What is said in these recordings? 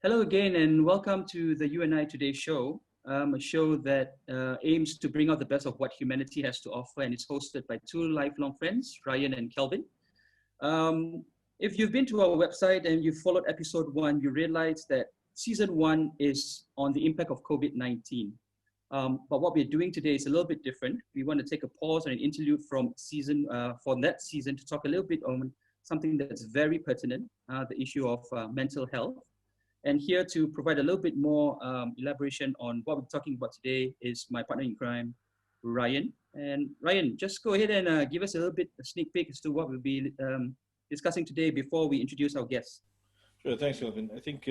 Hello again, and welcome to the You and I Today show, a show that aims to bring out the best of what humanity has to offer, and it's hosted by two lifelong friends, Ryan and Kelvin. If you've been to our website and you've followed episode 1, you realize that season 1 is on the impact of COVID-19. But what we're doing today is a little bit different. We want to take a pause and an interlude from that season to talk a little bit on something that's very pertinent, the issue of mental health. And here to provide a little bit more elaboration on what we're talking about today is my partner in crime, Ryan. And Ryan, just go ahead and give us a little bit a sneak peek as to what we'll be discussing today before we introduce our guests. Sure, thanks, Kelvin. I think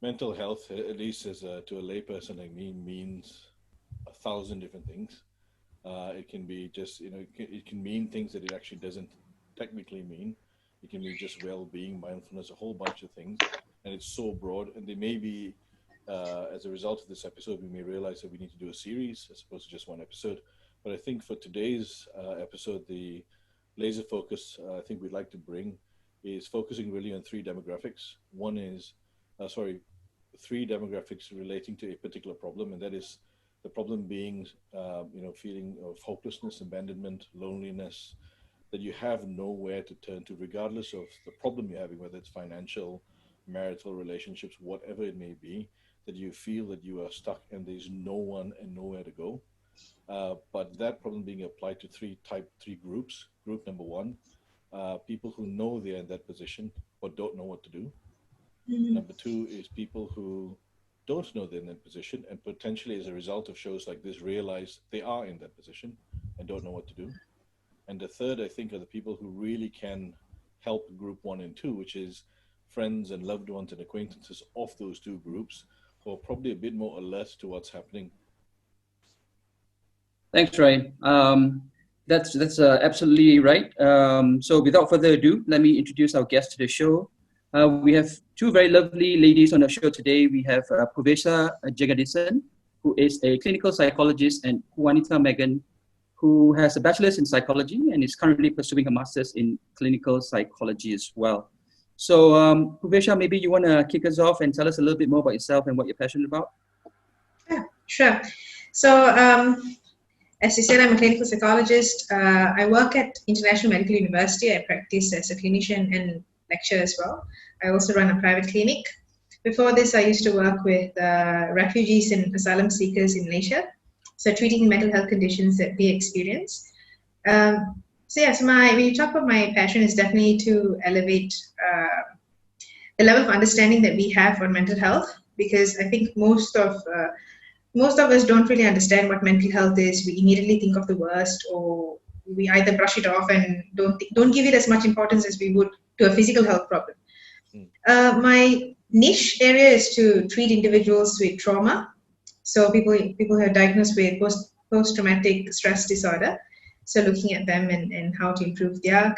mental health, at least to a layperson like me, means 1,000 different things. It can be just, it can mean things that it actually doesn't technically mean. It can be just well-being, mindfulness, a whole bunch of things. And it's so broad, and they may be, as a result of this episode, we may realize that we need to do a series as opposed to just one episode. But I think for today's episode, the laser focus I think we'd like to bring is focusing really on three demographics. One is, three demographics relating to a particular problem, and that is the problem being, feeling of hopelessness, abandonment, loneliness, that you have nowhere to turn to, regardless of the problem you're having, whether it's financial, marital relationships, whatever it may be, that you feel that you are stuck and there's no one and nowhere to go. But that problem being applied to three groups. Group number one, people who know they're in that position but don't know what to do. Mm-hmm. Number two is people who don't know they're in that position and potentially as a result of shows like this realize they are in that position and don't know what to do. And the third, I think, are the people who really can help group 1 and 2, which is friends and loved ones and acquaintances of those two groups who are probably a bit more alert to what's happening. Thanks, Ryan. That's absolutely right. So without further ado, let me introduce our guest to the show. We have two very lovely ladies on the show today. We have Puvessha Jegathisan, who is a clinical psychologist, and Juanita Megan, who has a bachelor's in psychology and is currently pursuing a master's in clinical psychology as well. So, Puvessha, maybe you want to kick us off and tell us a little bit more about yourself and what you're passionate about? Yeah, sure. So, as you said, I'm a clinical psychologist. I work at International Medical University. I practice as a clinician and lecture as well. I also run a private clinic. Before this, I used to work with refugees and asylum seekers in Malaysia, so treating mental health conditions that they experience. When you talk about my passion, is definitely to elevate the level of understanding that we have on mental health, because I think most of us don't really understand what mental health is. We immediately think of the worst, or we either brush it off and don't give it as much importance as we would to a physical health problem. My niche area is to treat individuals with trauma. So people who are diagnosed with post-traumatic stress disorder. So looking at them and how to improve their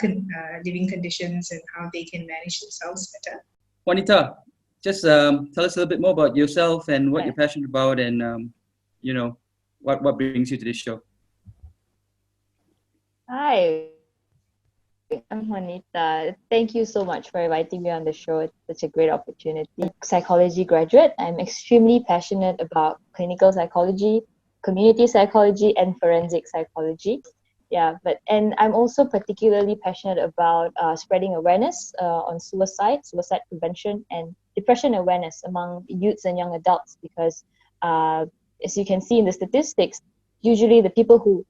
living conditions and how they can manage themselves better. Juanita, just tell us a little bit more about yourself and what you're passionate about, and what brings you to this show. Hi, I'm Juanita. Thank you so much for inviting me on the show. It's such a great opportunity. Psychology graduate. I'm extremely passionate about clinical psychology, community psychology, and forensic psychology. And I'm also particularly passionate about spreading awareness on suicide prevention, and depression awareness among youths and young adults, because as you can see in the statistics, usually the people who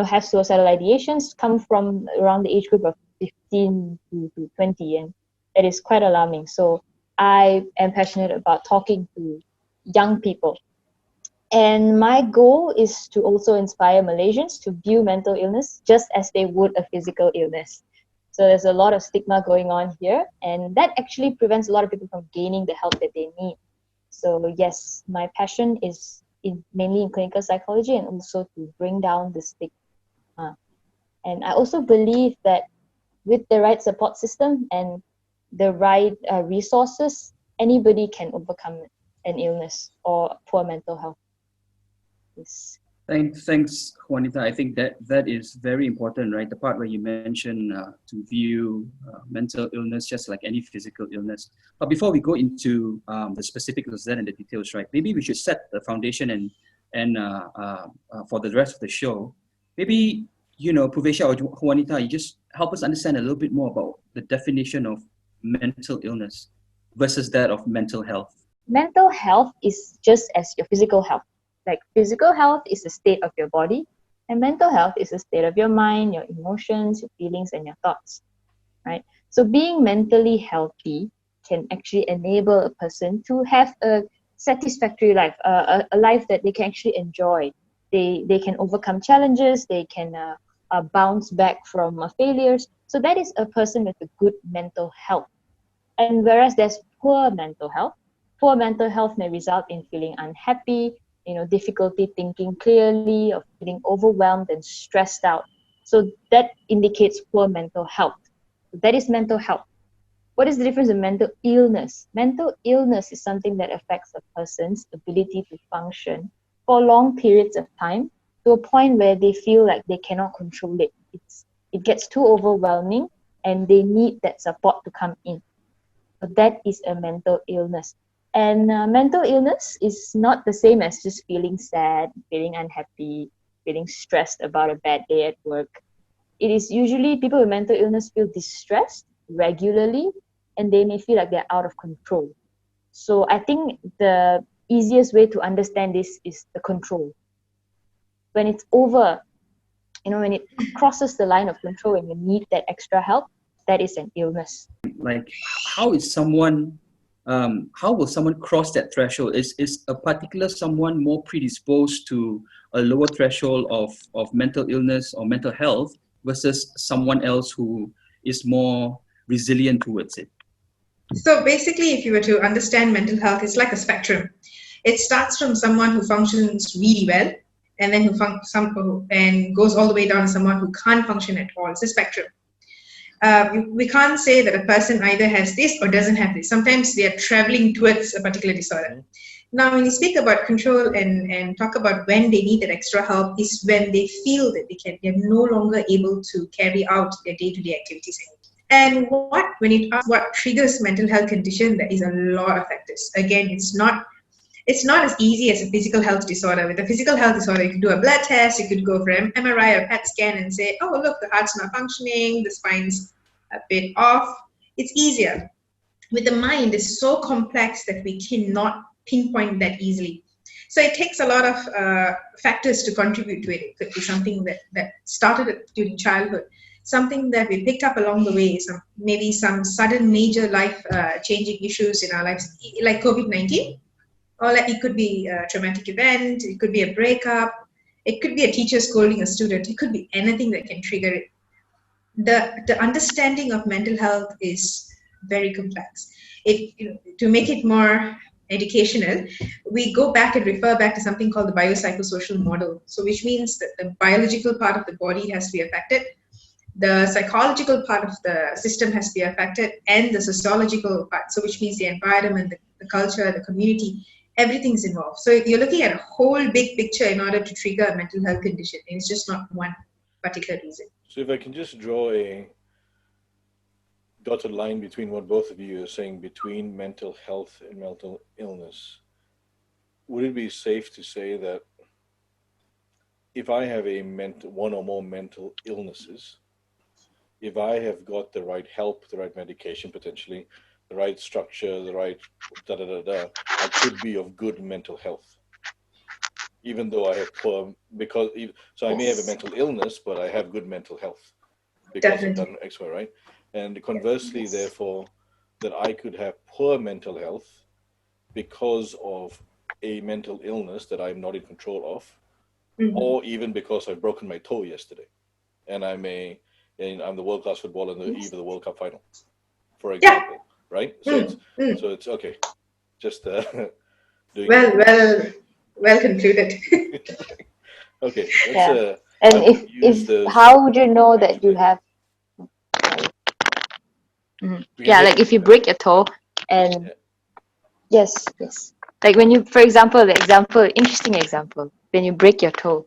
have suicidal ideations come from around the age group of 15 to 20, and that is quite alarming. So I am passionate about talking to young people. And my goal is to also inspire Malaysians to view mental illness just as they would a physical illness. So there's a lot of stigma going on here, and that actually prevents a lot of people from gaining the help that they need. So yes, my passion is mainly in clinical psychology, and also to bring down the stigma. And I also believe that with the right support system and the right resources, anybody can overcome an illness or poor mental health. Yes. Thanks, Juanita. I think that is very important, right? The part where you mentioned to view mental illness just like any physical illness. But before we go into the specifics of that and the details, right? Maybe we should set the foundation and for the rest of the show. Maybe Puvessha or Juanita, you just help us understand a little bit more about the definition of mental illness versus that of mental health. Mental health is just as your physical health. Like physical health is the state of your body, and mental health is the state of your mind, your emotions, your feelings, and your thoughts, right? So being mentally healthy can actually enable a person to have a satisfactory life, a life that they can actually enjoy. They can overcome challenges, they can bounce back from failures. So that is a person with a good mental health. And whereas there's poor mental health may result in feeling unhappy, difficulty thinking clearly, or feeling overwhelmed and stressed out. So that indicates poor mental health. That is mental health. What is the difference in mental illness? Mental illness is something that affects a person's ability to function for long periods of time to a point where they feel like they cannot control it. It gets too overwhelming and they need that support to come in. So that is a mental illness. And mental illness is not the same as just feeling sad, feeling unhappy, feeling stressed about a bad day at work. It is usually people with mental illness feel distressed regularly, and they may feel like they're out of control. So I think the easiest way to understand this is the control. When it's over, when it crosses the line of control and you need that extra help, that is an illness. Like, how will someone cross that threshold? Is a particular someone more predisposed to a lower threshold of mental illness or mental health versus someone else who is more resilient towards it? So basically, if you were to understand mental health, it's like a spectrum. It starts from someone who functions really well, and then and goes all the way down to someone who can't function at all. It's a spectrum. We can't say that a person either has this or doesn't have this. Sometimes they are traveling towards a particular disorder. Now, when you speak about control and talk about when they need that extra help, is when they feel that they're no longer able to carry out their day-to-day activities anymore. And when you ask what triggers mental health condition, there is a lot of factors. Again, it's not as easy as a physical health disorder. With a physical health disorder, you could do a blood test, you could go for an MRI or PET scan and say, oh, look, the heart's not functioning, the spine's a bit off. It's easier. With the mind, it's so complex that we cannot pinpoint that easily. So it takes a lot of factors to contribute to it. It could be something that started during childhood, something that we picked up along the way, maybe some sudden major life-changing issues in our lives, like COVID-19. Or it could be a traumatic event, it could be a breakup, it could be a teacher scolding a student, it could be anything that can trigger it. The understanding of mental health is very complex. To make it more educational, we go back and refer back to something called the biopsychosocial model. So which means that the biological part of the body has to be affected, the psychological part of the system has to be affected, and the sociological part, so which means the environment, the culture, the community, everything's involved. So you're looking at a whole big picture in order to trigger a mental health condition. And it's just not one particular reason. So if I can just draw a dotted line between what both of you are saying, between mental health and mental illness, would it be safe to say that if I have one or more mental illnesses, if I have got the right help, the right medication potentially, the right structure, the right I could be of good mental health, even though I have poor, so I may have a mental illness, but I have good mental health because Definitely. I've done X, Y, right? And conversely, therefore, that I could have poor mental health because of a mental illness that I'm not in control of, or even because I've broken my toe yesterday, and I'm the world-class footballer on the eve of the World Cup final, for example. Right? So it's okay. Just doing well concluded. Okay. And how would you know that you have? Like if you break your toe, and yes, like when you, for example, interesting example. when you break your toe.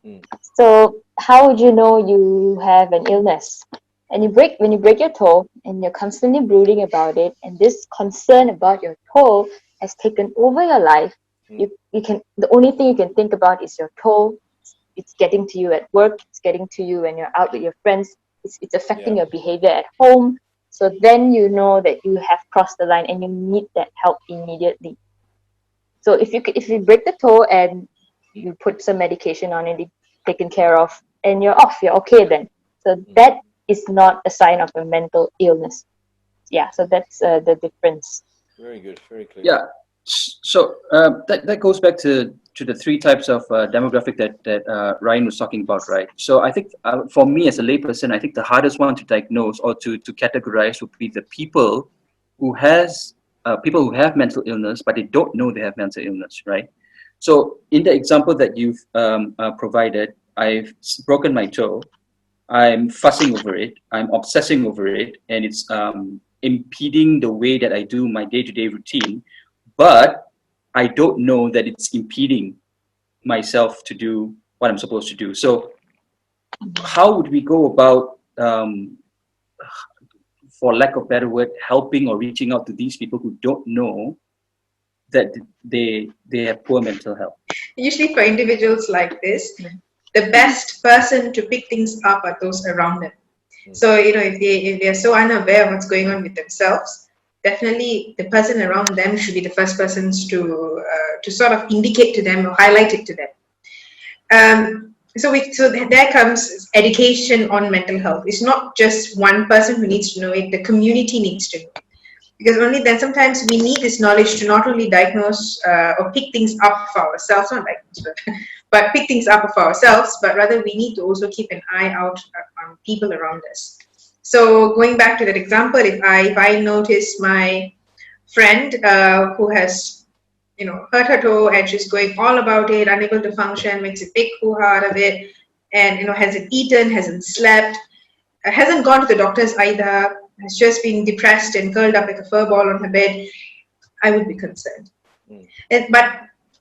Mm. So how would you know you have an illness? And when you break your toe and you're constantly brooding about it, and this concern about your toe has taken over your life, the only thing you can think about is your toe. It's getting to you at work, it's getting to you when you're out with your friends, it's affecting your behavior at home. So then you know that you have crossed the line and you need that help immediately. So if you break the toe and you put some medication on it, it's taken care of, and you're off, you're okay then. So that is not a sign of a mental illness. Yeah, so that's the difference. Very good, very clear. Yeah. So that goes back to the three types of demographic that Ryan was talking about, right? So I think for me as a layperson, I think the hardest one to diagnose or to categorize would be the people who have mental illness, but they don't know they have mental illness, right? So in the example that you've provided, I've broken my toe. I'm fussing over it. I'm obsessing over it, and it's impeding the way that I do my day-to-day routine. But I don't know that it's impeding myself to do what I'm supposed to do. So, how would we go about, for lack of a better word, helping or reaching out to these people who don't know that they have poor mental health? Usually, for individuals like this, the best person to pick things up are those around them. So, if they are so unaware of what's going on with themselves, definitely the person around them should be the first persons to sort of indicate to them or highlight it to them. So there comes education on mental health. It's not just one person who needs to know it; the community needs to know it. Because only then sometimes we need this knowledge to not only diagnose or pick things up for ourselves, not diagnose, but pick things up for ourselves, but rather we need to also keep an eye out on people around us. So going back to that example, if I notice my friend who has hurt her toe and she's going all about it, unable to function, makes a big hoo-ha out of it, and hasn't eaten, hasn't slept, hasn't gone to the doctors either, has just been depressed and curled up like a fur ball on her bed, I would be concerned.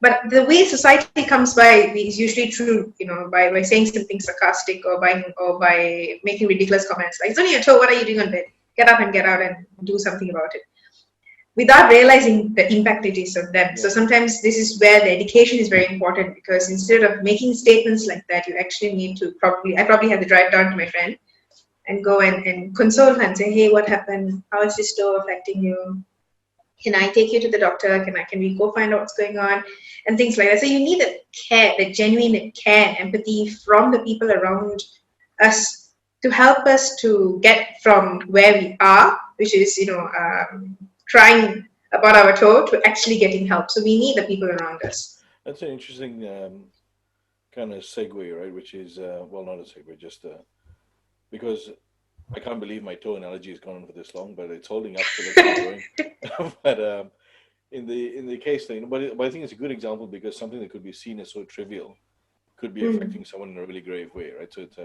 But the way society comes by is usually through, by saying something sarcastic or by making ridiculous comments like, "It's only your toe, what are you doing on bed? Get up and get out and do something about it." Without realizing the impact it is on them. Yeah. So sometimes this is where the education is very important, because instead of making statements like that, you actually need to I probably have to drive down to my friend and go and console her and say, "Hey, what happened? How is this toe affecting you? Can I take you to the doctor? Can we go find out what's going on?" And things like that. So you need the care, the genuine care, empathy from the people around us to help us to get from where we are, which is, crying about our toe, to actually getting help. So we need the people around us. That's an interesting kind of segue, right? Which is, well, not a segue, just because I can't believe my toe analogy has gone on for this long, but it's holding up, so let's keep going. But in the case thing, but I think it's a good example, because something that could be seen as so trivial could be affecting someone in a really grave way, right? So it's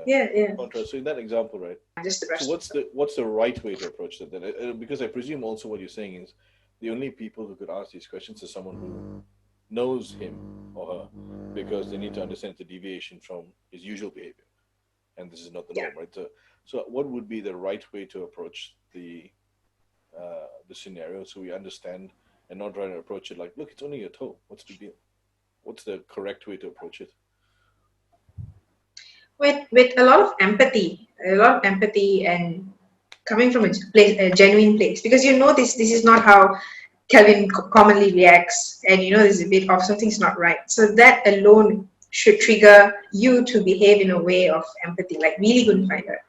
contrast. So in that example, right? So what's the right way to approach that? Then, because I presume also what you're saying is the only people who could ask these questions is someone who knows him or her, because they need to understand the deviation from his usual behavior, and this is not the norm, right? So what would be the right way to approach the scenario, so we understand and not try to approach it like, "Look, it's only your toe. What's the deal?" What's the correct way to approach it? With a lot of empathy and coming from a genuine place, because this is not how Kelvin commonly reacts, and there's a bit of something's not right. So that alone should trigger you to behave in a way of empathy, like really couldn't find out,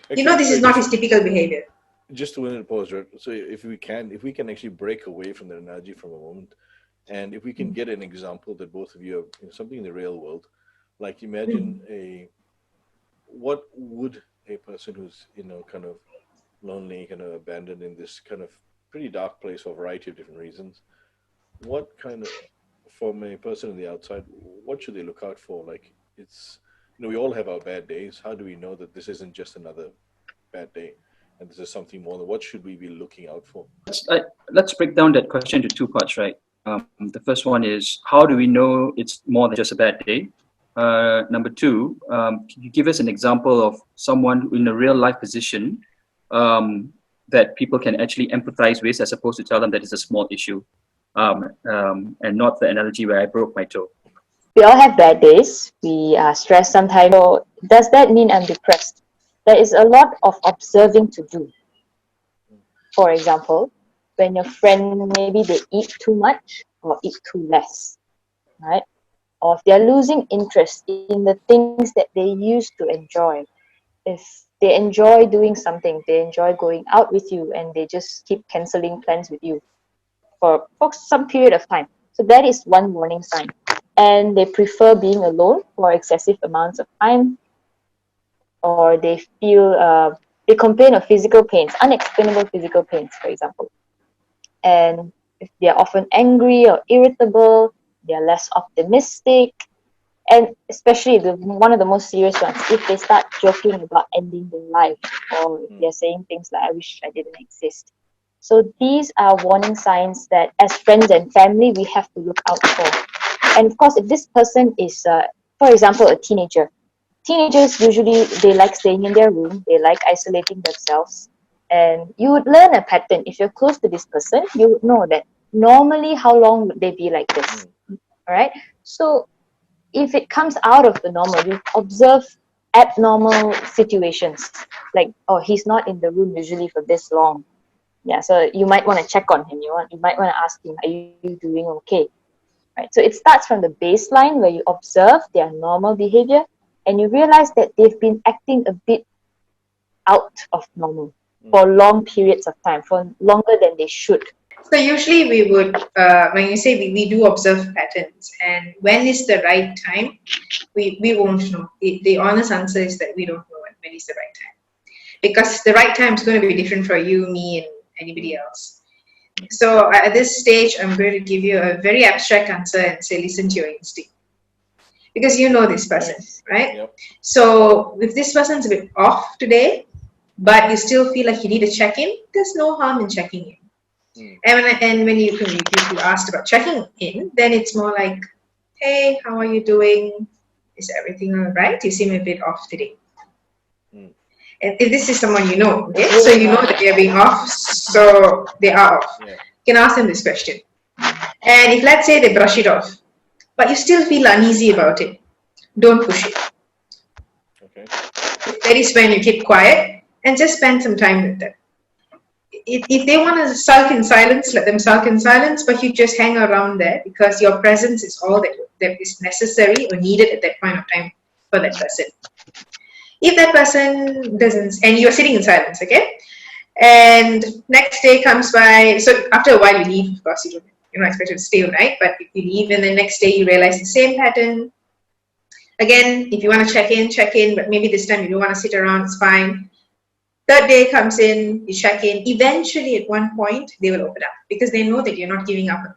this is not his typical behavior. Just to pause, right? So if we can actually break away from the analogy from a moment, and if we can get an example that both of you have, something in the real world, like imagine what would a person who's kind of lonely, kind of abandoned in this kind of pretty dark place for a variety of different reasons, what kind of, from a person on the outside, what should they look out for? Like, it's, we all have our bad days. How do we know that this isn't just another bad day and this is something more? What should we be looking out for? Let's break down that question to two parts, right? The first one is, how do we know it's more than just a bad day? Number two, can you give us an example of someone in a real life position that people can actually empathize with, as opposed to tell them that it's a small issue, and not the analogy where I broke my toe? We all have bad days. We are stressed sometimes. So does that mean I'm depressed? There is a lot of observing to do. For example, when your friend, maybe they eat too much or eat too less, right? Or if they're losing interest in the things that they used to enjoy. If they enjoy doing something, they enjoy going out with you, and they just keep cancelling plans with you for some period of time. So that is one warning sign. And they prefer being alone for excessive amounts of time, or they feel, they complain of physical pains, unexplainable physical pains, for example. And if they're often angry or irritable, they're less optimistic, and especially one of the most serious ones, if they start joking about ending their life, or if they're saying things like, I wish I didn't exist. So these are warning signs that as friends and family, we have to look out for. And of course, if this person is, for example, a teenager, teenagers usually, they like staying in their room, they like isolating themselves, and you would learn a pattern. If you're close to this person, you would know that normally how long would they be like this. All right, so if it comes out of the normal, you observe abnormal situations, like, oh, he's not in the room usually for this long. Yeah, so you might want to check on him. You might want to ask him, are you doing okay? Right. So it starts from the baseline where you observe their normal behavior, and you realize that they've been acting a bit out of normal for long periods of time, for longer than they should. So usually we would, when you say we do observe patterns, and when is the right time, we won't know. The honest answer is that we don't know when is the right time. Because the right time is going to be different for you, me, and anybody else. So at this stage, I'm going to give you a very abstract answer and say, listen to your instinct. Because you know this person, right? Yep. So if this person's a bit off today, but you still feel like you need to check in, there's no harm in checking in. And when you asked about checking in, then it's more like, hey, how are you doing? Is everything all right? You seem a bit off today. And if this is someone you know, okay? So you know that they're being off, so they are off. Yeah. You can ask them this question. And if, let's say, they brush it off, but you still feel uneasy about it, don't push it. Okay. That is when you keep quiet and just spend some time with them. If they want to sulk in silence, let them sulk in silence, but you just hang around there because your presence is all that is necessary or needed at that point of time for that person. If that person doesn't, and you're sitting in silence, okay? And next day comes by, so after a while you leave, of course, you're not expected to stay all night, but if you leave and the next day you realize the same pattern. Again, if you want to check in, but maybe this time you don't want to sit around, it's fine. Third day comes in, you check in. Eventually, at one point, they will open up because they know that you're not giving up on them.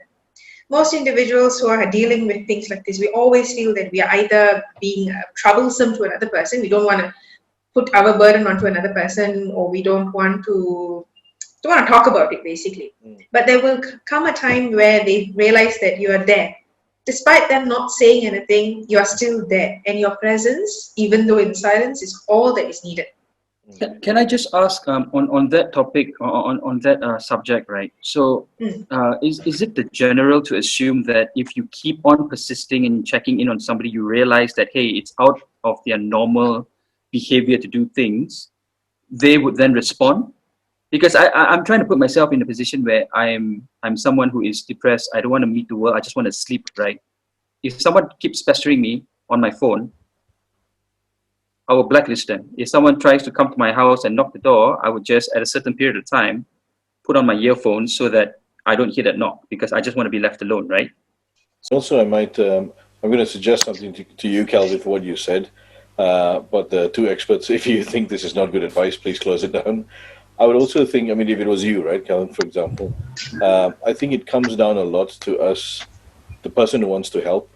Most individuals who are dealing with things like this, we always feel that we are either being troublesome to another person. We don't want to put our burden onto another person, or we don't want to talk about it, basically. But there will come a time where they realize that you are there. Despite them not saying anything, you are still there. And your presence, even though in silence, is all that is needed. Can I just ask on that topic, on that subject, right? So is it the general to assume that if you keep on persisting in checking in on somebody, you realize that, hey, it's out of their normal behavior to do things, they would then respond? Because I'm trying to put myself in a position where I'm someone who is depressed. I don't want to meet the world. I just want to sleep, right? If someone keeps pestering me on my phone, I will blacklist them. If someone tries to come to my house and knock the door, I would just, at a certain period of time, put on my earphones so that I don't hear that knock, because I just want to be left alone, right? Also, I might, I'm going to suggest something to you, Calvin, for what you said. But the two experts, if you think this is not good advice, please close it down. I would also think, I mean, if it was you, right, Calvin, for example, I think it comes down a lot to us, the person who wants to help,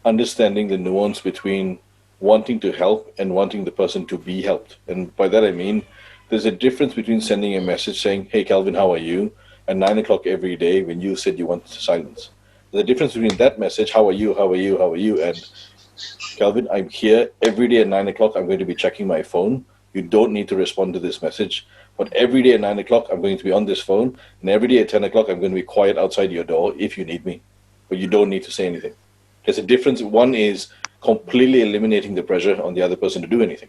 understanding the nuance between wanting to help and wanting the person to be helped. And by that I mean, there's a difference between sending a message saying, hey, Calvin, how are you? at 9 o'clock every day when you said you wanted silence. The difference between that message, how are you, how are you, how are you, and Kelvin, I'm here every day at 9 o'clock. I'm going to be checking my phone. You don't need to respond to this message. But every day at 9 o'clock, I'm going to be on this phone. And every day at 10 o'clock, I'm going to be quiet outside your door if you need me. But you don't need to say anything. There's a difference. One is completely eliminating the pressure on the other person to do anything,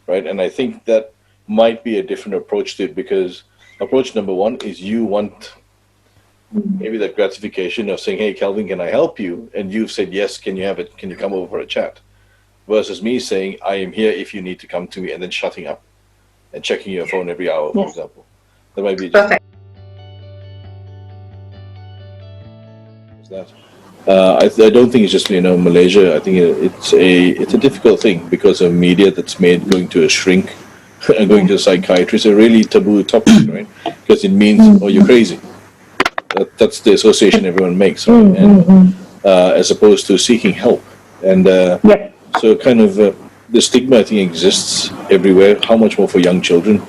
right? And I think that might be a different approach to it, because approach number one is you want maybe that gratification of saying, hey, Kelvin, can I help you? And you've said, yes, can you have it? Can you come over for a chat? Versus me saying, I am here if you need to come to me, and then shutting up and checking your phone every hour, for example. That might be just Perfect. that. I don't think it's just Malaysia. I think it's a difficult thing because of media that's made going to a shrink and going to a psychiatrist a really taboo topic, right? Because it means, oh, you're crazy. That's the association everyone makes, right? And as opposed to seeking help. And so kind of the stigma, I think, exists everywhere. How much more for young children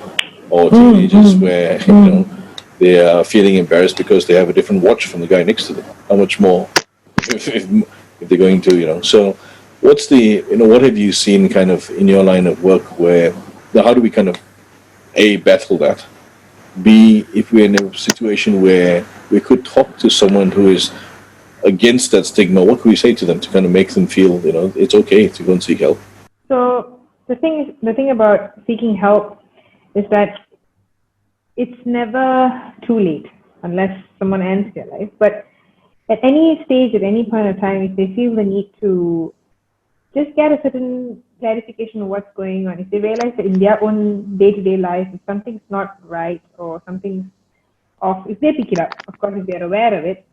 or teenagers where they are feeling embarrassed because they have a different watch from the guy next to them. How much more if they're going to, So what's the, what have you seen kind of in your line of work where, how do we kind of, A, battle that? B, if we're in a situation where we could talk to someone who is against that stigma, what could we say to them to kind of make them feel, it's okay to go and seek help? So the thing about seeking help is that it's never too late unless someone ends their life. But at any stage, at any point of time, if they feel the need to just get a certain clarification of what's going on, if they realize that in their own day-to-day life, if something's not right or something's off, if they pick it up, of course, if they're aware of it,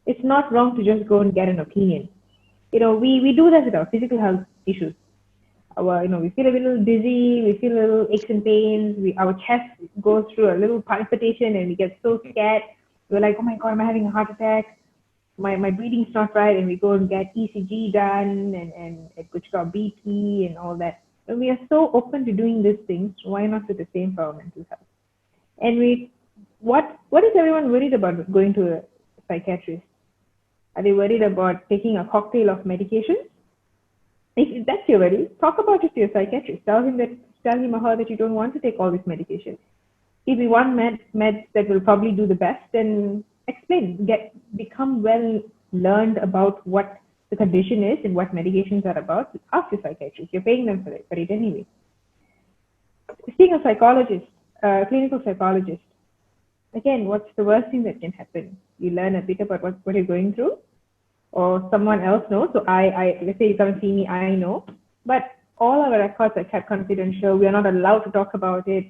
it's not wrong to just go and get an opinion. We do that with our physical health issues. We feel a little dizzy, we feel a little aches and pains, our chest goes through a little palpitation and we get so scared. We're like, oh my God, am I having a heart attack? My breathing's not right, and we go and get ECG done and which got BP and all that. And we are so open to doing these things, why not do the same for our mental health? And what is everyone worried about going to a psychiatrist? Are they worried about taking a cocktail of medications? If that's your worry, talk about it to your psychiatrist. Tell him or her that you don't want to take all this medication. If you want meds that will probably do the best, then explain, become well learned about what the condition is and what medications are about. Ask your psychiatrist. You're paying them for it anyway. Seeing a psychologist, a clinical psychologist, again, what's the worst thing that can happen? You learn a bit about what you're going through, or someone else knows. So let's say you come and see me, I know, but all our records are kept confidential. We are not allowed to talk about it.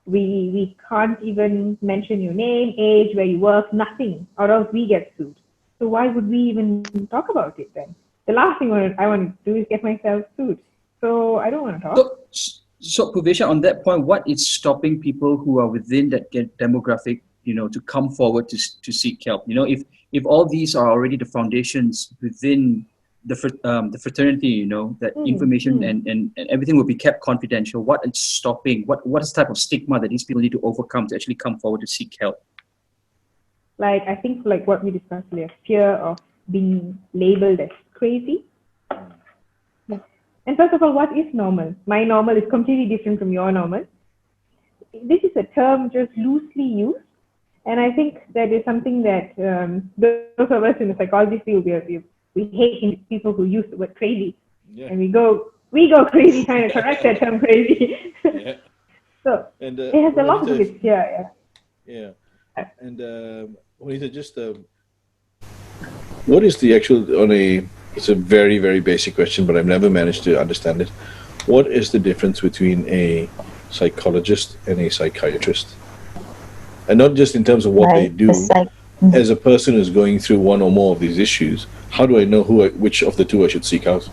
We can't even mention your name, age, where you work, nothing, or else we get sued. So why would we even talk about it then? The last thing I want to do is get myself sued. So I don't want to talk. So Puvessha, on that point, what is stopping people who are within that demographic, to come forward to seek help? If all these are already the foundations within the fraternity, that information and everything will be kept confidential. What is stopping? What is the type of stigma that these people need to overcome to actually come forward to seek help? I think what we discussed earlier, fear of being labeled as crazy. And first of all, what is normal? My normal is completely different from your normal. This is a term just loosely used. And I think that is something that those of us in the psychology field, we hate people who use the word crazy. Yeah. And we go crazy trying to correct that term crazy. Yeah. So and, it has a lot to do with fear. Yeah. And Juanita, just what is the actual, it's a very, very basic question, but I've never managed to understand it. What is the difference between a psychologist and a psychiatrist? And not just in terms of what they do. As a person who's going through one or more of these issues, how do I know which of the two I should seek out?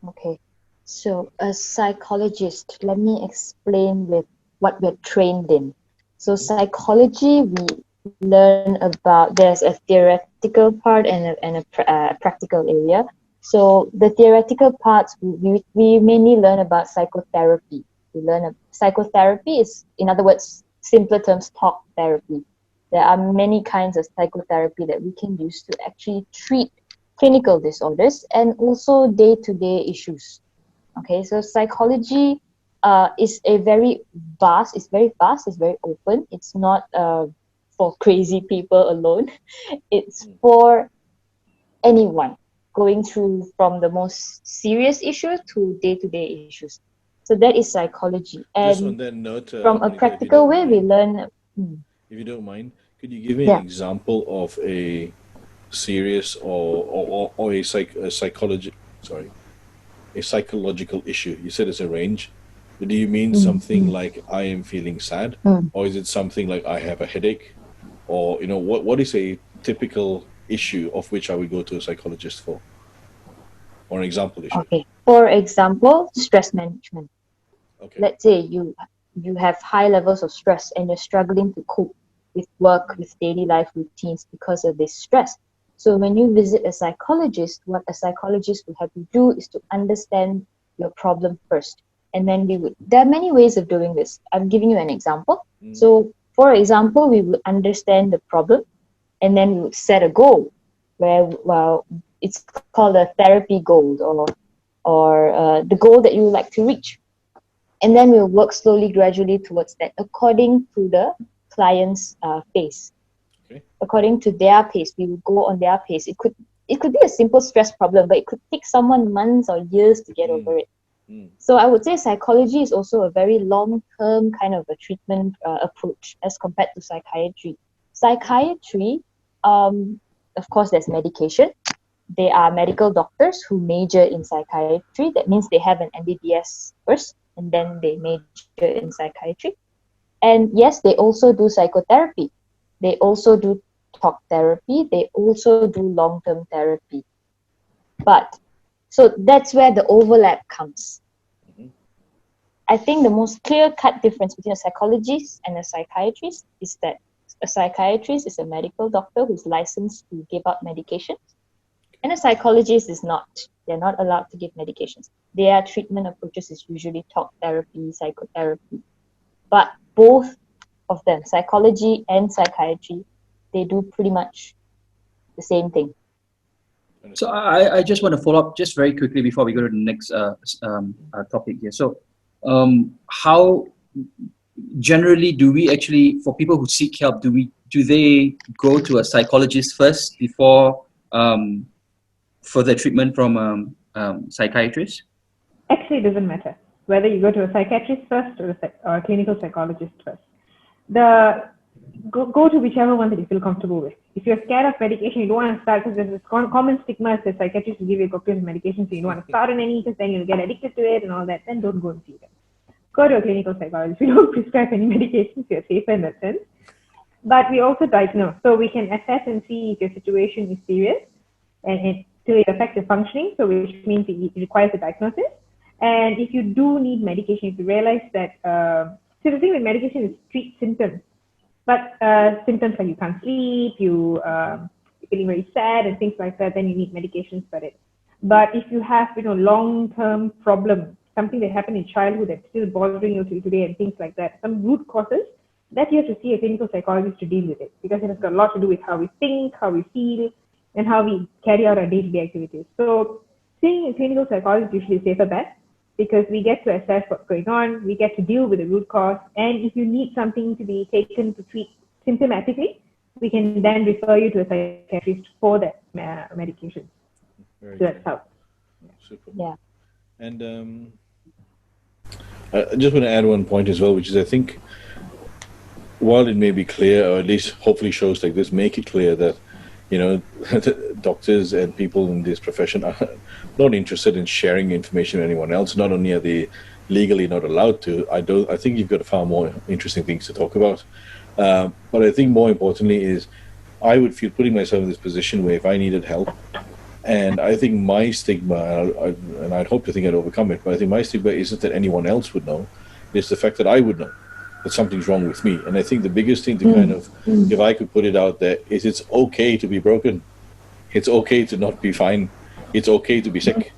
Okay, so a psychologist, let me explain with what we're trained in. So psychology, we learn about, there's a theoretical part and a practical area. So the theoretical parts, we mainly learn about psychotherapy. We learn psychotherapy is, in other words, simpler terms, talk therapy. There are many kinds of psychotherapy that we can use to actually treat clinical disorders and also day-to-day issues. Okay, so psychology is very vast, it's very open. It's not for crazy people alone. It's for anyone going through from the most serious issues to day-to-day issues. So that is psychology. Just on And that note, from a Monica, practical way, we learn. if you don't mind, could you give me an example of a serious or a psychological issue? You said it's a range. Do you mean something like I am feeling sad, or is it something like I have a headache, or what is a typical issue of which I would go to a psychologist for, or an example issue? Okay. For example, stress management. Okay. Let's say you have high levels of stress and you're struggling to cope with work, with daily life routines because of this stress. So when you visit a psychologist, what a psychologist will have you do is to understand your problem first. And then there are many ways of doing this. I'm giving you an example. So for example, we will understand the problem and then we would set a goal where, it's called a therapy goal or the goal that you would like to reach. And then we'll work slowly, gradually towards that according to the client's pace. Okay. According to their pace, we will go on their pace. It could be a simple stress problem, but it could take someone months or years to get over it. So I would say psychology is also a very long-term kind of a treatment approach as compared to psychiatry. Psychiatry, of course, there's medication. They are medical doctors who major in psychiatry. That means they have an MBBS first, and then they major in psychiatry. And yes, they also do psychotherapy. They also do talk therapy. They also do long-term therapy. So that's where the overlap comes. I think the most clear-cut difference between a psychologist and a psychiatrist is that a psychiatrist is a medical doctor who's licensed to give out medications, and a psychologist is not. They're not allowed to give medications. Their treatment approaches is usually talk therapy, psychotherapy. But both of them, psychology and psychiatry, they do pretty much the same thing. So I just want to follow up just very quickly before we go to the next topic here. So how generally do we actually, for people who seek help, do they go to a psychologist first before further treatment from psychiatrist? Actually, it doesn't matter whether you go to a psychiatrist first or a clinical psychologist first. Go to whichever one that you feel comfortable with. If you're scared of medication, you don't want to start, because there's this common stigma that psychiatrists will give you a cocktail of medication, so you don't want to start on any because then you'll get addicted to it and all that. Then don't go and see them. Go to a clinical psychologist. We don't prescribe any medications, you're safer in that sense. But we also diagnose. So we can assess and see if your situation is serious and it still affects your functioning, so which means it requires a diagnosis. And if you do need medication, if you realize that, so the thing with medication is treat symptoms. But symptoms like you can't sleep, you're feeling very sad and things like that, then you need medications for it. But if you have, long-term problem, something that happened in childhood that's still bothering you till today and things like that, some root causes, that you have to see a clinical psychologist to deal with it, because it has got a lot to do with how we think, how we feel, and how we carry out our day-to-day activities. So seeing a clinical psychologist is usually a safer bet, because we get to assess what's going on, we get to deal with the root cause, and if you need something to be taken to treat symptomatically, we can then refer you to a psychiatrist for that medication. So that's how. Super. Yeah. And I just want to add one point as well, which is I think while it may be clear, or at least hopefully shows like this make it clear that doctors and people in this profession are not interested in sharing information with anyone else. Not only are they legally not allowed to, I think you've got far more interesting things to talk about. But I think more importantly is I would feel putting myself in this position where if I needed help, and I think my stigma, and I'd hope to think I'd overcome it, but I think my stigma isn't that anyone else would know, it's the fact that I would know that something's wrong with me. And I think the biggest thing to kind of, if I could put it out there, is it's okay to be broken. It's okay to not be fine. It's okay to be sick,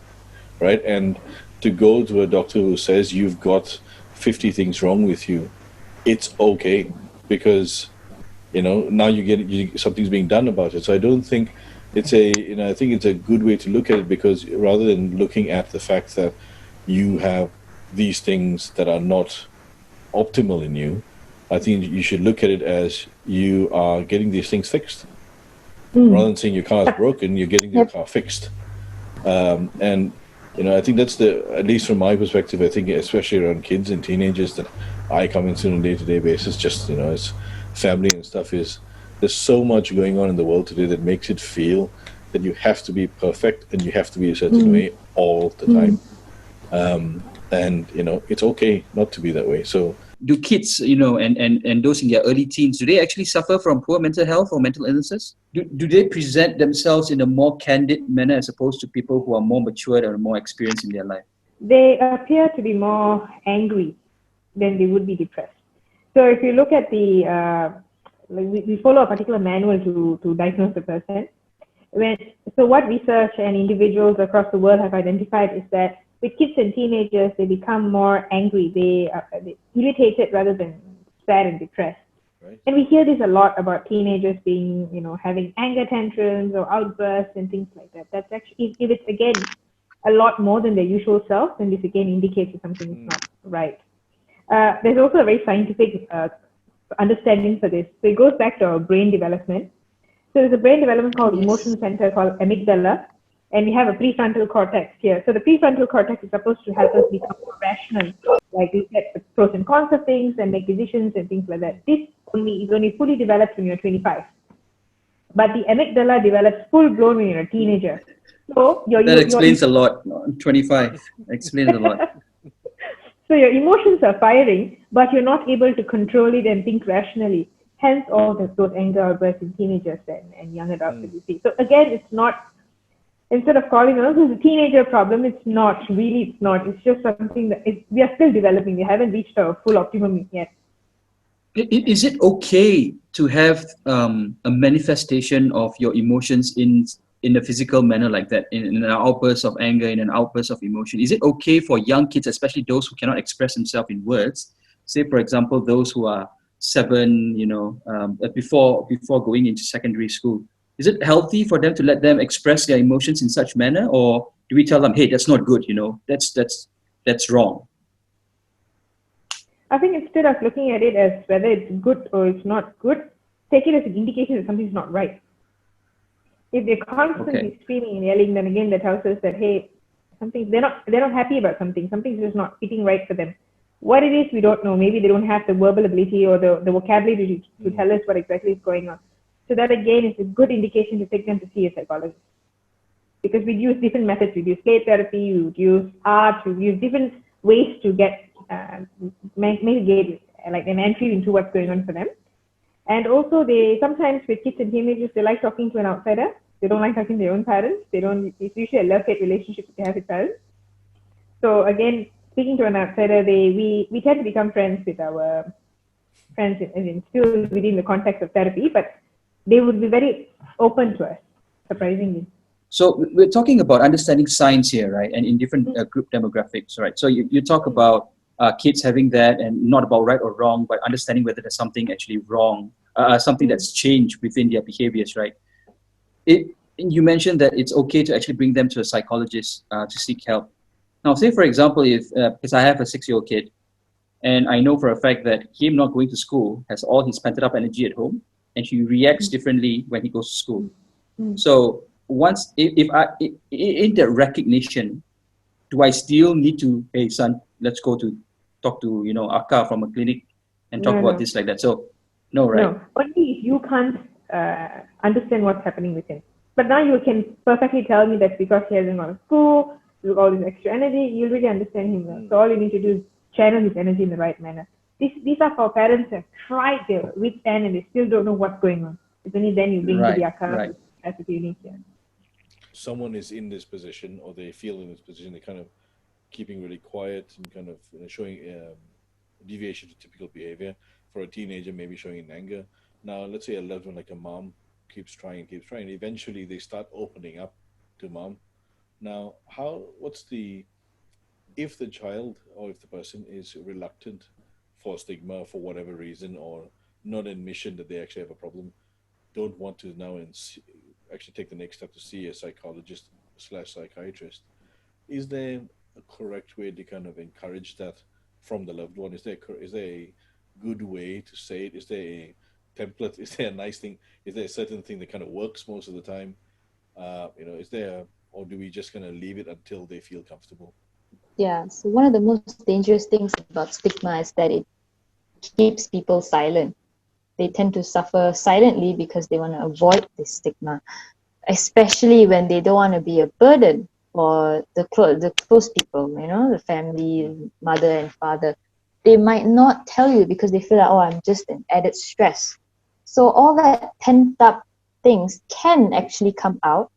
right? And to go to a doctor who says you've got 50 things wrong with you it's okay because now something's being done about it. So I don't think it's I think it's a good way to look at it, because rather than looking at the fact that you have these things that are not optimal in you, I think you should look at it as you are getting these things fixed. Rather than saying your car is broken, you're getting your car fixed. And I think that's at least from my perspective, I think especially around kids and teenagers that I come into on a day-to-day basis, just as family and stuff, there's so much going on in the world today that makes it feel that you have to be perfect and you have to be a certain way all the time. And it's okay not to be that way. So do kids, and those in their early teens, do they actually suffer from poor mental health or mental illnesses? Do they present themselves in a more candid manner as opposed to people who are more matured or more experienced in their life? They appear to be more angry than they would be depressed. So if you look at we follow a particular manual to diagnose the person. So what research and individuals across the world have identified is that with kids and teenagers, they become more angry. They're irritated rather than sad and depressed. Right. And we hear this a lot about teenagers being, having anger tantrums or outbursts and things like that. That's actually, if it's again a lot more than their usual self, then this again indicates that something is not right. There's also a very scientific understanding for this. So it goes back to our brain development. So there's a brain development called emotion center called amygdala, and we have a prefrontal cortex here. So the prefrontal cortex is supposed to help us become more rational, like look at the pros and cons of things and make decisions and things like that. This is only fully developed when you're 25. But the amygdala develops full blown when you're a teenager. So that explains a lot. 25 explains a lot. So your emotions are firing, but you're not able to control it and think rationally. Hence all those anger outbursts in teenagers and young adults that you see. So again, it's not, instead of calling it this is a teenager problem, it's not. Really, it's not. It's just something that we are still developing. We haven't reached our full optimum yet. Is it okay to have a manifestation of your emotions in a physical manner like that, in an outburst of anger, in an outburst of emotion? Is it okay for young kids, especially those who cannot express themselves in words, say for example those who are 7, before going into secondary school? Is it healthy for them to let them express their emotions in such manner, or do we tell them, hey, that's not good, that's wrong? I think instead of looking at it as whether it's good or it's not good, take it as an indication that something's not right. If they're constantly screaming and yelling, then again that tells us that, hey, they're not happy about something. Something's just not fitting right for them. What it is, we don't know. Maybe they don't have the verbal ability or the vocabulary to tell us what exactly is going on. So that again is a good indication to take them to see a psychologist. Because we use different methods. We use play therapy, we use art, we use different ways to get make like an entry into what's going on for them. And also they sometimes with kids and teenagers, they like talking to an outsider. They don't like talking to their own parents. It's usually a love-hate relationship that they have with parents. So again, speaking to an outsider, we tend to become friends with our friends and still within the context of therapy, but they would be very open to us, surprisingly. So we're talking about understanding signs here, right? And in different group demographics, right? So you talk about kids having that, and not about right or wrong, but understanding whether there's something actually wrong, something that's changed within their behaviors, right? You mentioned that it's okay to actually bring them to a psychologist to seek help. Now, say for example, because I have a 6-year-old kid, and I know for a fact that him not going to school has all his pent up energy at home, and he reacts differently when he goes to school. So once, if in that recognition, do I still need to, hey son, let's go to talk to Akka from a clinic and talk about this like that? So no, right? No, only if you can't understand what's happening with him. But now you can perfectly tell me that because he hasn't gone to school, with all this extra energy, you'll really understand him well. So all you need to do is channel his energy in the right manner. These are for parents who have tried their wits end and they still don't know what's going on. It's only then you bring to the Akka as a clinic. Someone is in this position, or they feel in this position, they're kind of keeping really quiet and kind of showing deviation to typical behavior. For a teenager, maybe showing in anger. Now, let's say a loved one like a mom keeps trying. Eventually, they start opening up to mom. Now, if the child or if the person is reluctant for stigma for whatever reason, or not admission that they actually have a problem, don't want to now actually take the next step to see a psychologist slash psychiatrist. Is there a correct way to kind of encourage that from the loved one? Is there a good way to say it? Is there a template? Is there a nice thing? Is there a certain thing that kind of works most of the time? Is there, or do we just kind of leave it until they feel comfortable? Yeah, so one of the most dangerous things about stigma is that it keeps people silent. They tend to suffer silently because they want to avoid this stigma, especially when they don't want to be a burden for the close people, the family, mother and father. They might not tell you because they feel like, oh, I'm just an added stress. So all that pent up things can actually come out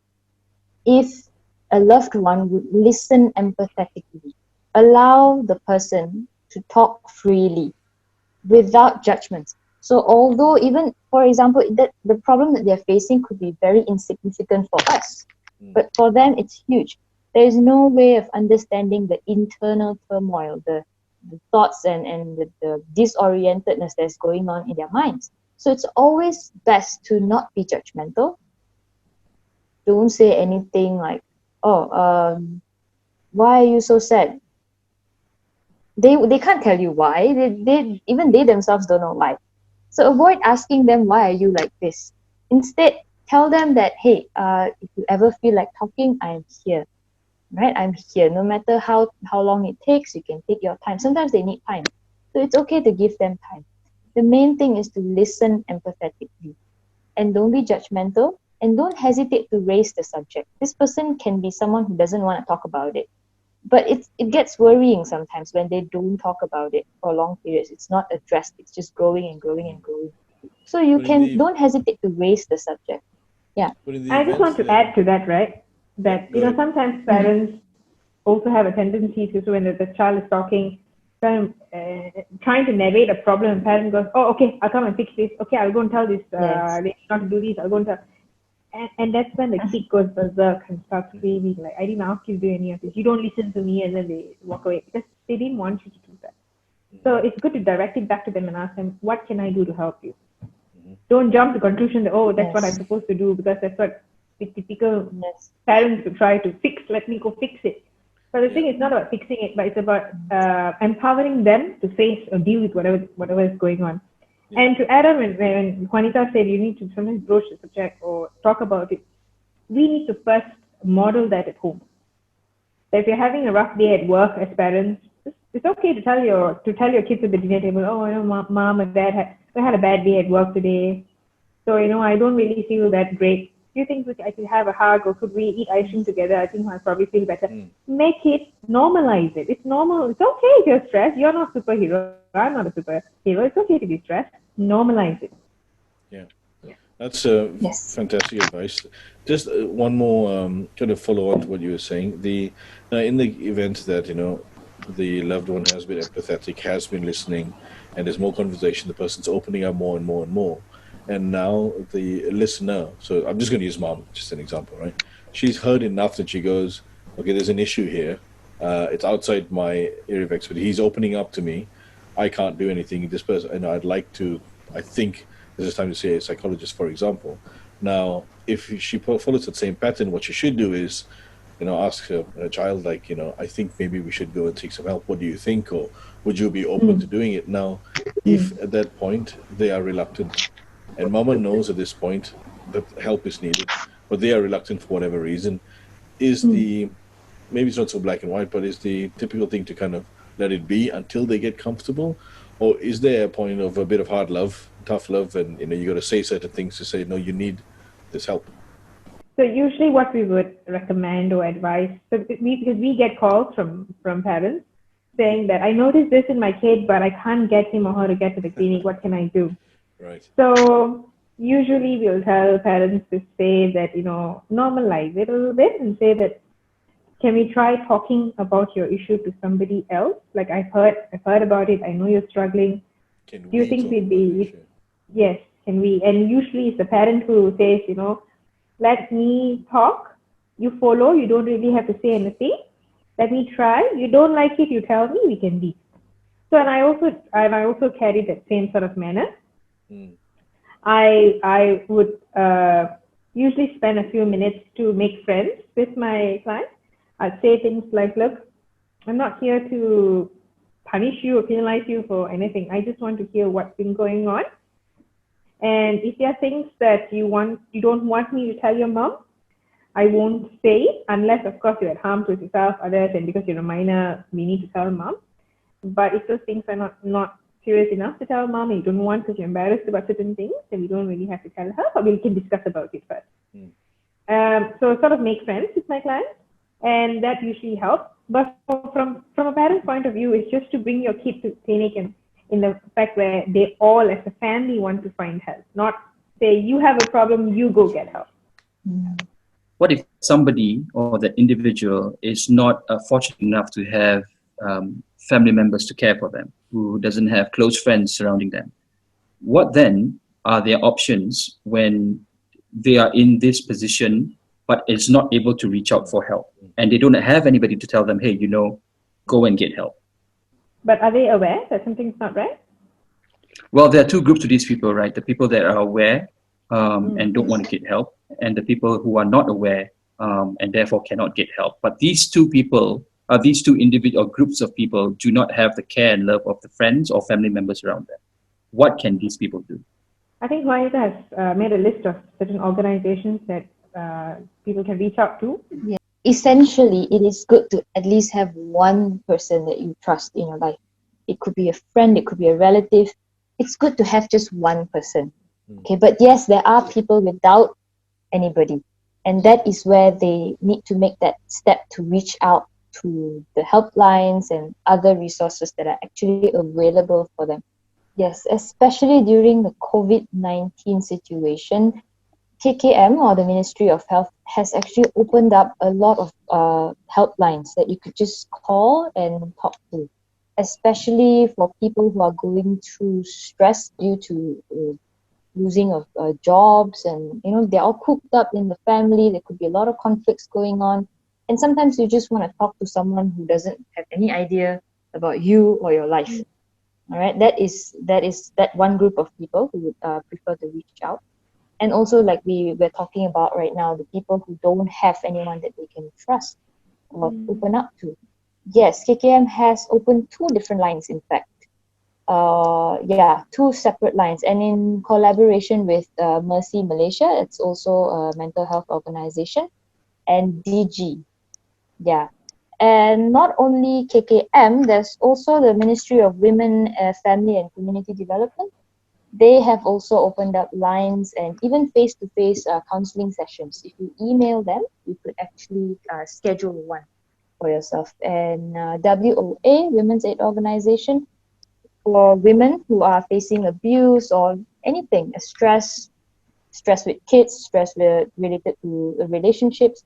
if a loved one would listen empathetically, allow the person to talk freely without judgments. So although even, for example, that the problem that they're facing could be very insignificant for us, but for them it's huge. There is no way of understanding the internal turmoil, the thoughts and the disorientedness that's going on in their minds. So it's always best to not be judgmental. Don't say anything like, oh, why are you so sad? They can't tell you why. They themselves don't know why. So avoid asking them, why are you like this? Instead, tell them that, hey, if you ever feel like talking, I'm here. Right? I'm here. No matter how long it takes, you can take your time. Sometimes they need time. So it's okay to give them time. The main thing is to listen empathetically. And don't be judgmental. And don't hesitate to raise the subject. This person can be someone who doesn't want to talk about it. But it gets worrying sometimes when they don't talk about it for long periods. It's not addressed. It's just growing and growing and growing. So don't hesitate to raise the subject. Yeah. I just want to add to that, right? That, sometimes parents also have a tendency to, so when the child is talking, trying to narrate a problem, and parent goes, oh, okay, I'll come and fix this. Okay, I'll go and tell this lady not to do this. I'll go and tell. And that's when the kid goes berserk and starts screaming, like, I didn't ask you to do any of this. You don't listen to me, and then they walk away because they didn't want you to do that. So it's good to direct it back to them and ask them, what can I do to help you? Don't jump to the conclusion that, oh, that's what I'm supposed to do, because that's what the typical parents would try to fix. Let me go fix it. But the thing is not about fixing it, but it's about empowering them to face or deal with whatever is going on. And to add on, when Juanita said you need to sometimes broach the subject or talk about it, we need to first model that at home. So if you're having a rough day at work as parents, it's okay to tell your kids at the dinner table, oh, mom and dad had a bad day at work today. So, I don't really feel that great. Do you think I could have a hug, or could we eat ice cream together? I think I'll probably feel better. Make it, normalize it. It's normal. It's okay if you're stressed. You're not a superhero. I'm not a superhero. It's okay to be stressed. Normalize it. Yeah. That's fantastic advice. Just one more kind of follow on to what you were saying. In the event that, the loved one has been empathetic, has been listening, and there's more conversation, the person's opening up more and more and more. And now the listener, so I'm just going to use mom, just an example, right? She's heard enough that she goes, okay, there's an issue here. It's outside my area of expertise. He's opening up to me. I can't do anything. This person, I think this is time to see a psychologist, for example. Now, if she follows that same pattern, what she should do is, ask a child, like, I think maybe we should go and seek some help. What do you think? Or would you be open to doing it? Now, if at that point they are reluctant, and mama knows at this point that help is needed, but they are reluctant for whatever reason, maybe it's not so black and white, but is the typical thing to kind of let it be until they get comfortable? Or is there a point of a bit of hard love, tough love, and you got to say certain things to say, no, you need this help? So usually what we would recommend or advise, because we get calls from parents saying that I noticed this in my kid, but I can't get him or her to get to the clinic. What can I do? Right. So usually we'll tell parents to say that, normalize it a little bit and say that, can we try talking about your issue to somebody else? Like, I've heard about it. I know you're struggling. Do you think we'd be? Yes. Can we? And usually it's the parent who says, let me talk. You follow. You don't really have to say anything. Let me try. You don't like it, you tell me. We can leave. So, and I also carry that same sort of manner. Mm. I would usually spend a few minutes to make friends with my clients. I'd say things like, look, I'm not here to punish you or penalize you for anything. I just want to hear what's been going on. And if there are things that you don't want me to tell your mom, I won't say, unless, of course, you're at harm to yourself, others, and because you're a minor, we need to tell mom. But if those things are not serious enough to tell mom, and you don't want because you're embarrassed about certain things, then we don't really have to tell her, but we can discuss about it first. So sort of make friends with my clients, and that usually helps. But from a parent's point of view, it's just to bring your kid to clinic and in the fact where they all as a family want to find help, not say you have a problem, you go get help. What if somebody or the individual is not fortunate enough to have family members to care for them, who doesn't have close friends surrounding them? What then are their options when they are in this position but is not able to reach out for help, and they don't have anybody to tell them, hey, go and get help? But are they aware that something's not right? Well, there are two groups to these people, right? The people that are aware and don't want to get help, and the people who are not aware and therefore cannot get help. But these two people, these two individual groups of people do not have the care and love of the friends or family members around them. What can these people do? I think Juanita has made a list of certain organizations that people can reach out to. Yeah. Essentially, it is good to at least have one person that you trust in your life. It could be a friend, it could be a relative. It's good to have just one person. Okay, but yes, there are people without anybody, and that is where they need to make that step to reach out to the helplines and other resources that are actually available for them. Yes, especially during the COVID-19 situation, KKM, or the Ministry of Health, has actually opened up a lot of helplines that you could just call and talk to, especially for people who are going through stress due to losing of jobs, and they're all cooped up in the family. There could be a lot of conflicts going on, and sometimes you just want to talk to someone who doesn't have any idea about you or your life. All right, that is that one group of people who would prefer to reach out. And also, like we're talking about right now, the people who don't have anyone that they can trust or open up to. Yes, KKM has opened 2 different lines, in fact. 2 separate lines, and in collaboration with Mercy Malaysia, it's also a mental health organization, and DG. Yeah. And not only KKM, there's also the Ministry of Women, Family and Community Development. They have also opened up lines and even face-to-face counseling sessions. If you email them, you could actually schedule one for yourself. And WOA, Women's Aid Organization, for women who are facing abuse or anything, stress with kids, stress related to relationships.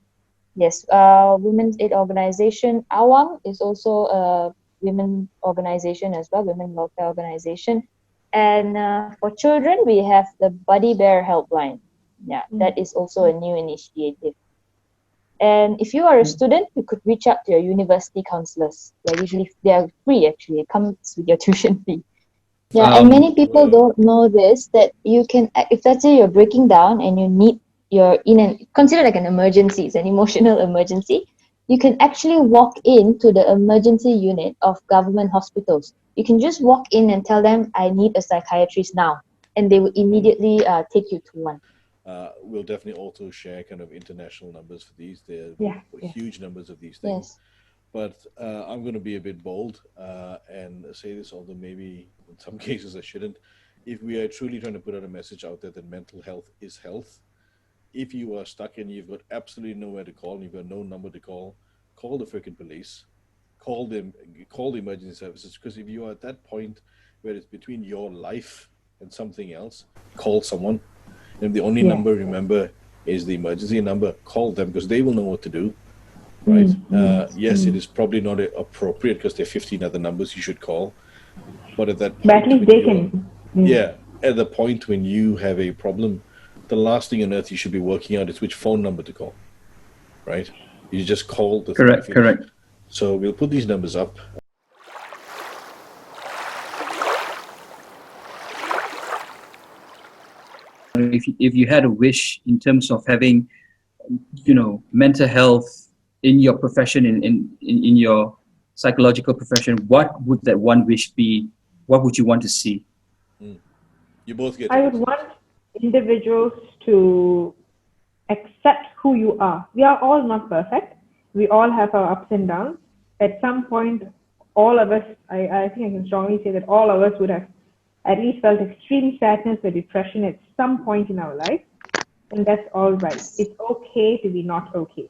Yes, Women's Aid Organization, AWAM, is also a women organization as well, women welfare organization. And for children, we have the Buddy Bear Helpline. Yeah, that is also a new initiative. And if you are a student, you could reach out to your university counselors. They are free, actually. It comes with your tuition fee. Yeah, and many people don't know this, that you can, if let's say you're breaking down and you're consider like an emergency, it's an emotional emergency, you can actually walk into the emergency unit of government hospitals. You can just walk in and tell them, I need a psychiatrist now, and they will immediately take you to one. We'll definitely also share kind of international numbers for these. There are huge numbers of these things. Yes. But I'm going to be a bit bold and say this, although maybe in some cases I shouldn't. If we are truly trying to put out a message out there that mental health is health, if you are stuck and you've got absolutely nowhere to call, and you've got no number to call the freaking police, call the emergency services, because if you are at that point where it's between your life and something else, call someone. And if the only number, remember, is the emergency number, call them, because they will know what to do, right? Yes, it is probably not appropriate because there are 15 other numbers you should call, but at that point, but at least they can. At the point when you have a problem, the last thing on earth you should be working out is which phone number to call, right? You just call the correct. So we'll put these numbers up. if you had a wish in terms of having, mental health in your profession, in your psychological profession, what would that one wish be? What would you want to see? You both get. I would want individuals to accept who you are. We are all not perfect. We all have our ups and downs. At some point, all of us, I think I can strongly say that all of us would have at least felt extreme sadness or depression at some point in our life. And that's all right. It's okay to be not okay.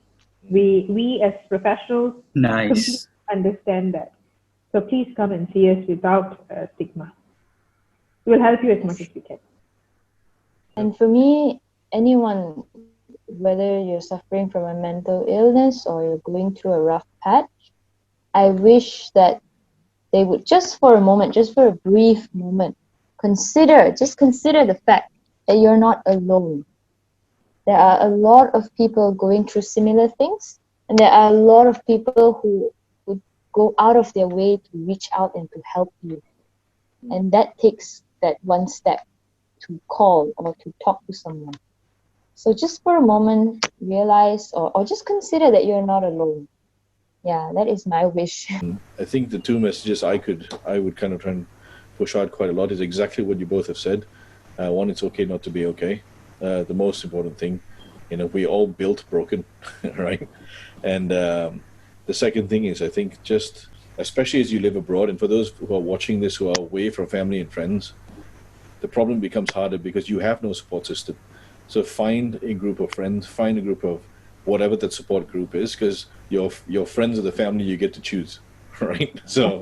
We as professionals completely understand that. So please come and see us without stigma. We'll help you as much as we can. And for me, anyone, whether you're suffering from a mental illness or you're going through a rough patch, I wish that they would just for a moment, just for a brief moment, consider the fact that you're not alone. There are a lot of people going through similar things, and there are a lot of people who would go out of their way to reach out and to help you. And that takes that one step to call or to talk to someone. So just for a moment, realize or just consider that you're not alone. Yeah, that is my wish. I think the two messages I would kind of try and push out quite a lot is exactly what you both have said. One, it's okay not to be okay. The most important thing, we all built broken, right? And the second thing is, I think, just especially as you live abroad, and for those who are watching this who are away from family and friends, the problem becomes harder because you have no support system. So find a group of friends, find a group of whatever that support group is, because your friends or the family you get to choose, right? So.